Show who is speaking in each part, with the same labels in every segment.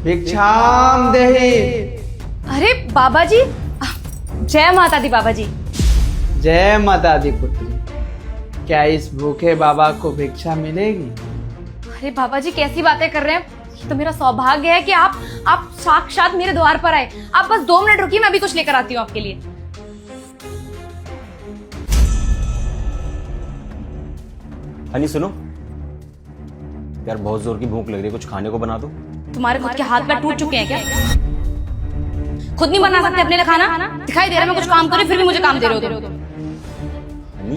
Speaker 1: भिक्षाम देहि।
Speaker 2: अरे बाबा जी, जय माता दी बाबा जी।
Speaker 1: जय माता दी पुत्री। क्या इस भूखे बाबा को भिक्षा मिलेगी?
Speaker 2: अरे बाबा जी कैसी बातें कर रहे हैं, ये तो मेरा सौभाग्य है कि आप साक्षात मेरे द्वार पर आए। आप बस 2 मिनट रुकिए, मैं अभी कुछ लेकर आती हूँ आपके लिए।
Speaker 3: हनी सुनो यार, बहुत जोर की भूख लग रही है, कुछ खाने को बना दो।
Speaker 2: तुम्हारे खुद के हाथ पैर टूट चुके हैं क्या? खुद नहीं बना सकते अपने लिए खाना? दिखाई दे रहा है मैं कुछ काम कर रही हूँ, फिर भी मुझे काम दे रहे हो।
Speaker 3: हनी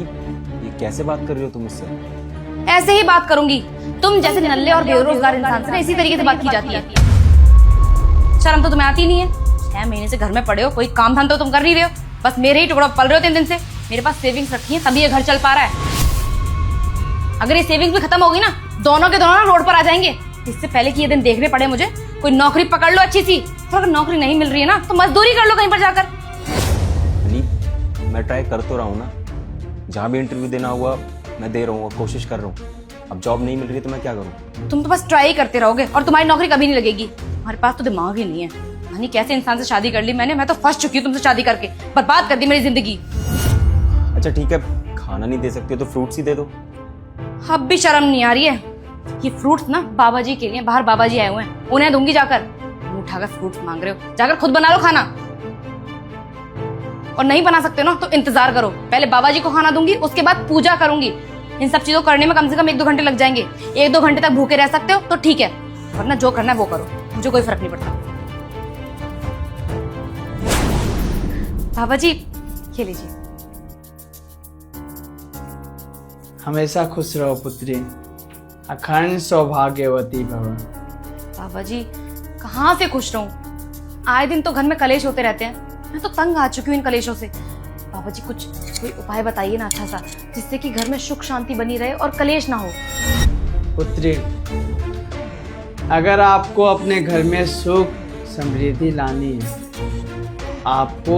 Speaker 3: ये कैसे बात कर रही हो तुम मुझसे?
Speaker 2: ऐसे ही बात करूंगी, तुम जैसे नल्ले और बेरोजगार इंसान से ना इसी तरीके से बात की जाती है। शर्म तो तुम्हें आती नहीं है। 6 महीने से घर में पड़े हो, कोई काम धंधा तो तुम कर नहीं रहे हो, बस मेरे ही टुकड़ा पल रहे हो 3 दिन से। मेरे पास सेविंग्स रखी है तभी ये घर चल पा रहा है। अगर ये सेविंग्स भी खत्म होगी ना, दोनों के दोनों रोड पर आ जाएंगे। इससे पहले कि ये दिन देखने पड़े मुझे, कोई नौकरी पकड़ लो अच्छी सी। तो अगर नौकरी नहीं मिल रही है ना तो मजदूरी कर लो कहीं पर जाकर।
Speaker 3: हनी मैं ट्राई कर तो रहा हूँ ना, जहाँ भी इंटरव्यू देना हुआ मैं दे रहा हूँ, कोशिश कर रहा हूँ। अब जॉब नहीं मिल रही तो मैं क्या करूँ?
Speaker 2: तुम तो बस ट्राई करते रहोगे और तुम्हारी नौकरी कभी नहीं लगेगी। हमारे पास तो दिमाग ही नहीं है। यानी कैसे इंसान से शादी कर ली मैंने, मैं तो फंस चुकी हूँ तुमसे शादी करके, बर्बाद कर दी मेरी जिंदगी।
Speaker 3: अच्छा ठीक है, खाना नहीं दे सकते तो फ्रूट्स ही दे दो।
Speaker 2: अब भी शर्म नहीं आ रही है? ये फ्रूट्स ना बाबा जी के लिए, बाहर बाबा जी आए हुए हैं, उन्हें दूंगी जाकर। उठाकर फ्रूट्स मांग रहे हो, जाकर खुद बना लो खाना। और नहीं बना सकते ना तो इंतजार करो, पहले बाबा जी को खाना दूंगी, उसके बाद पूजा करूंगी। इन सब चीजों करने में कम से कम 1-2 घंटे लग जाएंगे। 1-2 घंटे तक भूखे रह सकते हो तो ठीक है, वरना जो करना है वो करो, मुझे कोई फर्क नहीं पड़ता। बाबा जी ये लीजिए।
Speaker 1: हमेशा खुश रहो पुत्री, अखंड सौभाग्यवती भव।
Speaker 2: बाबा जी कहाँ से खुश रहूं, आए दिन तो घर में कलेश होते रहते हैं। मैं तो तंग आ चुकी हूँ इन कलेशों से। बाबा जी कुछ कोई उपाय बताइए ना अच्छा सा, जिससे कि घर में सुख शांति बनी रहे और कलेश ना हो।
Speaker 1: पुत्री, अगर आपको अपने घर में सुख समृद्धि लानी है, आपको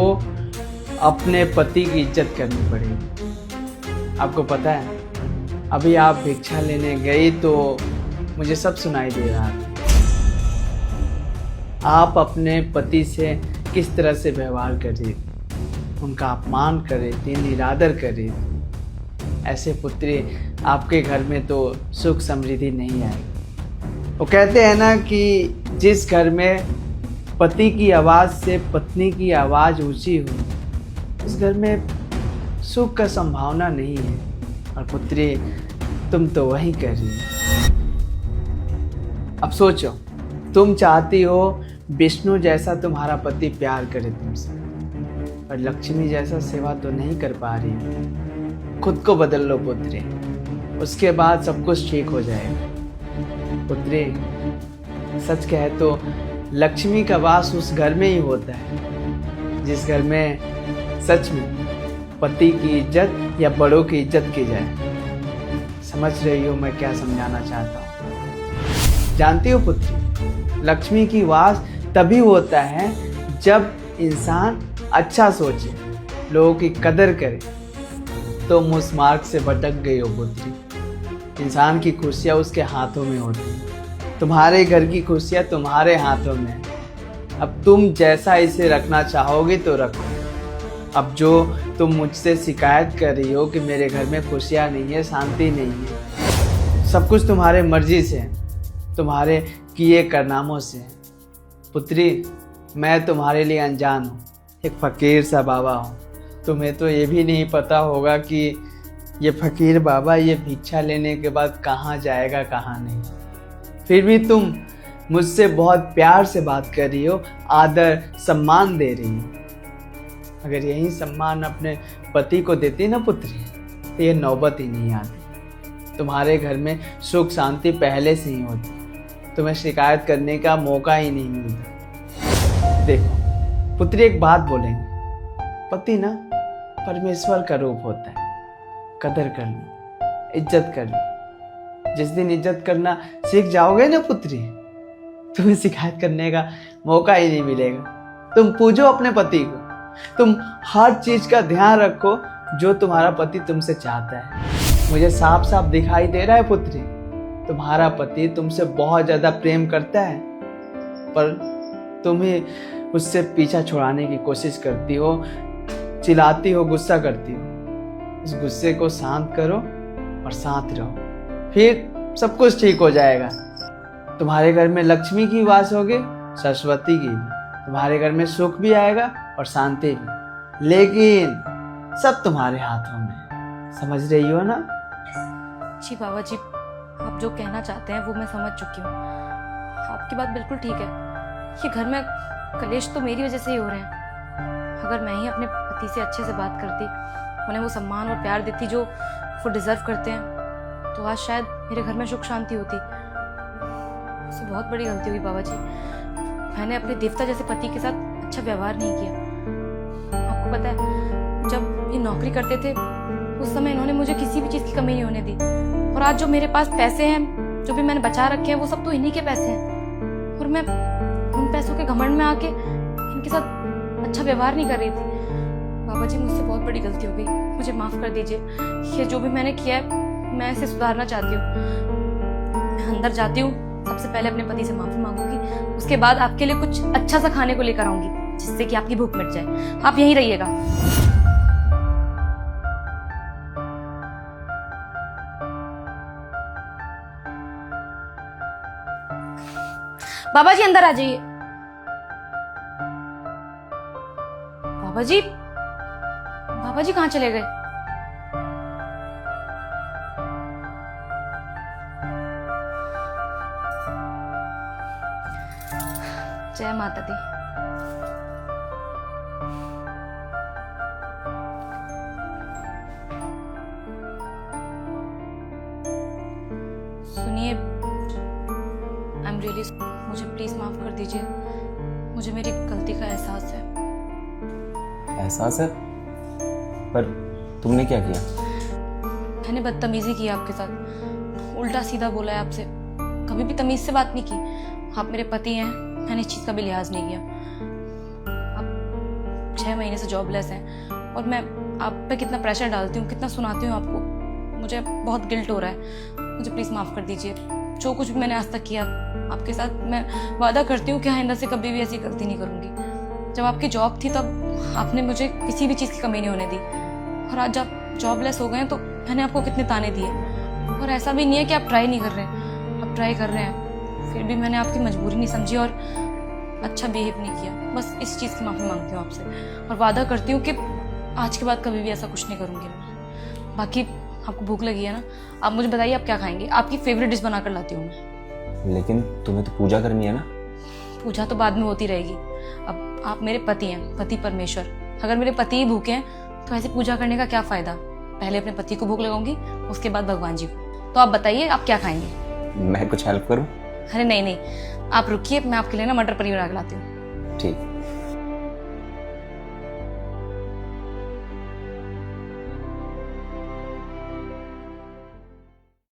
Speaker 1: अपने पति की इज्जत करनी पड़ेगी। आपको पता है, अभी आप भिक्षा लेने गई तो मुझे सब सुनाई दे रहा था। आप अपने पति से किस तरह से व्यवहार कर रही थी, उनका अपमान कर रही थी, निरादर कर रही थी। ऐसे पुत्री आपके घर में तो सुख समृद्धि नहीं आएगी। वो कहते हैं ना कि जिस घर में पति की आवाज़ से पत्नी की आवाज़ ऊंची हो, उस घर में सुख का संभावना नहीं है। और पुत्री तुम तो वही कर रही हो। अब सोचो, तुम चाहती हो विष्णु जैसा तुम्हारा पति प्यार करे तुमसे, पर लक्ष्मी जैसा सेवा तो नहीं कर पा रही हो। खुद को बदल लो पुत्री, उसके बाद सब कुछ ठीक हो जाएगा। पुत्री सच कहे तो लक्ष्मी का वास उस घर में ही होता है जिस घर में सच में पति की इज्जत या बड़ों की इज्जत की जाए। समझ रही हो मैं क्या समझाना चाहता हूँ? जानती हो पुत्री, लक्ष्मी की वास तभी होता है जब इंसान अच्छा सोचे, लोगों की कदर करे। तुम उस मार्ग से भटक गई हो पुत्री। इंसान की खुशियाँ उसके हाथों में होती हैं, तुम्हारे घर की खुशियाँ तुम्हारे हाथों में है। अब तुम जैसा इसे रखना चाहोगे तो रखो। अब जो तुम मुझसे शिकायत कर रही हो कि मेरे घर में खुशियाँ नहीं है, शांति नहीं है, सब कुछ तुम्हारे मर्जी से है, तुम्हारे किए करनामों से है। पुत्री मैं तुम्हारे लिए अनजान हूँ, एक फ़कीर सा बाबा हूँ। तुम्हें तो ये भी नहीं पता होगा कि ये फ़कीर बाबा ये भिक्षा लेने के बाद कहाँ जाएगा कहाँ नहीं। फिर भी तुम मुझसे बहुत प्यार से बात कर रही हो, आदर सम्मान दे रही हो। अगर यही सम्मान अपने पति को देती ना पुत्री, तो ये नौबत ही नहीं आती। तुम्हारे घर में सुख शांति पहले से ही होती, तुम्हें शिकायत करने का मौका ही नहीं मिलता। देखो पुत्री, एक बात बोलेंगे, पति ना परमेश्वर का रूप होता है। कदर कर लो, इज्जत कर लो। जिस दिन इज्जत करना सीख जाओगे ना पुत्री, तुम्हें शिकायत करने का मौका ही नहीं मिलेगा। तुम पूजो अपने पति को, तुम हर चीज का ध्यान रखो जो तुम्हारा पति तुमसे चाहता है। मुझे साफ साफ दिखाई दे रहा है पुत्री, तुम्हारा पति तुमसे बहुत ज्यादा प्रेम करता है। पर तुम ही उससे पीछा छुड़ाने की कोशिश करती हो, चिल्लाती हो, गुस्सा करती हो। इस गुस्से को शांत करो और शांत रहो, फिर सब कुछ ठीक हो जाएगा। तुम्हारे घर में लक्ष्मी की वास होगी, सरस्वती की भी। तुम्हारे घर में सुख भी आएगा और शांति भी, लेकिन सब तुम्हारे हाथों में। समझ रही हो ना?
Speaker 2: जी बाबा जी, आप जो कहना चाहते हैं वो मैं समझ चुकी हूँ। आपकी बात बिल्कुल ठीक है। ये घर में कलेश तो मेरी वजह से ही हो रहे हैं। अगर मैं ही अपने पति से अच्छे से बात करती, उन्हें वो सम्मान और प्यार देती जो वो डिजर्व करते हैं, तो आज शायद मेरे घर में सुख शांति होती। मुझसे बहुत बड़ी गलती हुई बाबा जी। मैंने अपने देवता जैसे पति के साथ अच्छा व्यवहार नहीं किया। आपको पता है, जब ये नौकरी करते थे उस समय इन्होंने मुझे किसी भी चीज़ की कमी नहीं होने दी। और आज जो मेरे पास पैसे हैं, जो भी मैंने बचा रखे हैं, वो सब तो इन्हीं के पैसे हैं। और मैं उन पैसों के घमंड में आके इनके साथ अच्छा व्यवहार नहीं कर रही थी। बाबा जी, मुझसे बहुत बड़ी गलती हो गई, मुझे माफ़ कर दीजिए। ये जो भी मैंने किया है, मैं इसे सुधारना चाहती हूँ। मैं अंदर जाती हूँ, सबसे पहले अपने पति से माफ़ी मांगूंगी, उसके बाद आपके लिए कुछ अच्छा सा खाने को लेकर आऊंगी, जिससे कि आपकी भूख मिट जाए। आप यहीं रहिएगा। बाबा जी, अंदर आ जाइए। बाबा जी, बाबा जी कहाँ चले गए? जय माता दी। सुनिए, आई एम रियली, मुझे प्लीज माफ कर दीजिए। मुझे मेरी गलती का एहसास है।
Speaker 3: एहसास है? पर तुमने क्या किया?
Speaker 2: मैंने बदतमीजी की आपके साथ, उल्टा सीधा बोला है आपसे, कभी भी तमीज से बात नहीं की। आप मेरे पति हैं, मैंने इस चीज़ का भी लिहाज नहीं किया। आप 6 महीने से जॉबलेस हैं और मैं आप पे कितना प्रेशर डालती हूँ, कितना सुनाती हूँ आपको। मुझे बहुत गिल्ट हो रहा है। मुझे प्लीज़ माफ़ कर दीजिए। जो कुछ भी मैंने आज तक किया आपके साथ, मैं वादा करती हूँ कि आइंदा से कभी भी ऐसी गलती नहीं करूँगी। जब आपकी जॉब थी तब आपने मुझे किसी भी चीज़ की कमी नहीं होने दी, और आज जब जॉबलेस हो गए तो मैंने आपको कितने ताने दिए। और ऐसा भी नहीं है कि आप ट्राई नहीं कर रहे हैं, आप ट्राई कर रहे हैं, फिर भी मैंने आपकी मजबूरी नहीं समझी और अच्छा बिहेव नहीं किया। बस इस चीज़ की माफ़ी मांगती हूँ आपसे, और वादा करती हूँ कि आज के बाद कभी भी ऐसा कुछ नहीं करूँगी मैं। बाकी आपको भूख लगी है ना, आप मुझे बताइए आप क्या खाएंगे। आपकी फेवरेट डिश बनाकर लाती हूँ मैं।
Speaker 3: लेकिन तुम्हें तो पूजा करनी है ना।
Speaker 2: पूजा तो बाद में होती रहेगी। अब आप मेरे पति हैं, पति परमेश्वर। अगर मेरे पति ही भूखे हैं तो ऐसे पूजा करने का क्या फ़ायदा। पहले अपने पति को भूख लगाऊंगी, उसके बाद भगवान जी को। तो आप बताइए आप क्या खाएंगे।
Speaker 3: मैं कुछ हेल्प करूँ?
Speaker 2: अरे नहीं नहीं, आप रुकिए, मैं आपके लिए ना मटर पनीर बना के लाती हूँ।
Speaker 3: ठीक।